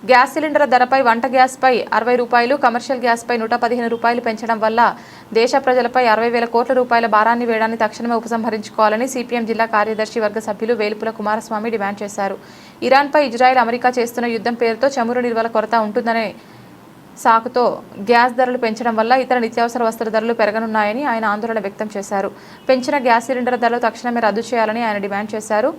Gas cylinder ధరపై వంట గ్యాస్పై 60 రూపాయలు, కమర్షియల్ గ్యాస్పై 115 రూపాయలు పెంచడం వల్ల దేశ ప్రజలపై 60,000 కోట్ల రూపాయల భారాన్ని వేయడాన్ని తక్షణమే ఉపసంహరించుకోవాలని సిపిఎం జిల్లా కార్యదర్శి వర్గ సభ్యులు వేలుపుల కుమారస్వామి డిమాండ్ చేశారు. ఇరాన్పై ఇజ్రాయెల్, అమెరికా చేస్తున్న యుద్ధం పేరుతో చమురు నిల్వల కొరత ఉంటుందనే సాకుతో గ్యాస్ ధరలు పెంచడం వల్ల ఇతర నిత్యావసర వస్తువుల ధరలు పెరగనున్నాయని ఆయన ఆందోళన వ్యక్తం చేశారు. పెంచిన గ్యాస్ సిలిండర్ ధరలు తక్షణమే రద్దు చేయాలని ఆయన డిమాండ్ చేశారు.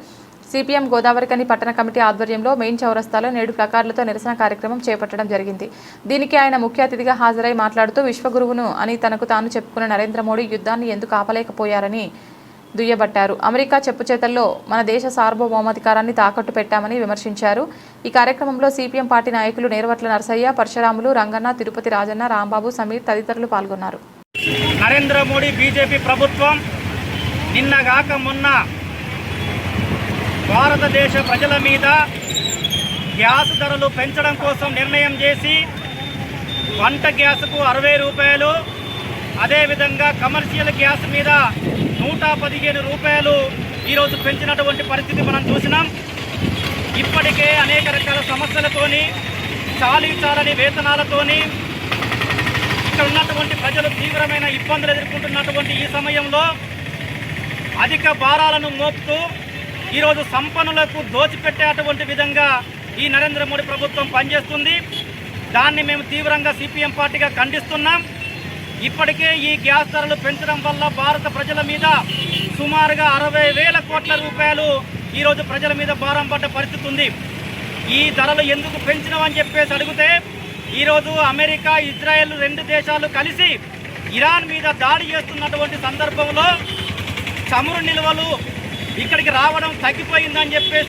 సిపిఎం గోదావరికని పట్టణ కమిటీ ఆధ్వర్యంలో మెయిన్ చౌరస్తాలో నేడు ప్లకార్డులతో నిరసన కార్యక్రమం చేపట్టడం జరిగింది. దీనికి ఆయన ముఖ్య అతిథిగా హాజరై మాట్లాడుతూ విశ్వగురువును అని తనకు తాను చెప్పుకున్న నరేంద్ర మోడీ యుద్ధాన్ని ఎందుకు ఆపలేకపోయారని దుయ్యబట్టారు. అమెరికా చెప్పుచేతల్లో మన దేశ సార్వభౌమాధికారాన్ని తాకట్టు పెట్టామని విమర్శించారు. ఈ కార్యక్రమంలో సిపిఎం పార్టీ నాయకులు నేరవట్ల నరసయ్య, పరశురాములు, రంగన్న, తిరుపతి రాజన్న, రాంబాబు, సమీర్ తదితరులు పాల్గొన్నారు. నరేంద్ర మోడీ బీజేపీ ప్రభుత్వం నిన్నగాక మొన్న భారతదేశ ప్రజల మీద గ్యాస్ ధరలు పెంచడం కోసం నిర్ణయం చేసి వంట గ్యాస్కు 60 రూపాయలు, అదేవిధంగా కమర్షియల్ గ్యాస్ మీద 115 రూపాయలు ఈరోజు పెంచినటువంటి పరిస్థితి మనం చూసినాం. ఇప్పటికే అనేక రకాల సమస్యలతోని, చాలని వేతనాలతోని ఇక్కడ ఉన్నటువంటి ప్రజలు తీవ్రమైన ఇబ్బందులు ఎదుర్కొంటున్నటువంటి ఈ సమయంలో అధిక భారాలను మోపుతూ ఈరోజు సంపన్నులకు దోచిపెట్టేటువంటి విధంగా ఈ నరేంద్ర మోడీ ప్రభుత్వం పనిచేస్తుంది. దాన్ని మేము తీవ్రంగా సిపిఎం పార్టీగా ఖండిస్తున్నాం. ఇప్పటికే ఈ గ్యాస్ ధరలు పెంచడం వల్ల భారత ప్రజల మీద సుమారుగా 60,000 కోట్ల రూపాయలు ఈరోజు ప్రజల మీద భారం పడ్డ పరిస్థితి ఉంది. ఈ ధరలు ఎందుకు పెంచినామని చెప్పేసి అడిగితే ఈరోజు అమెరికా, ఇజ్రాయెల్ 2 దేశాలు కలిసి ఇరాన్ మీద దాడి చేస్తున్నటువంటి సందర్భంలో చమురు నిల్వలు ఇక్కడికి రావడం తగ్గిపోయిందని చెప్పేసి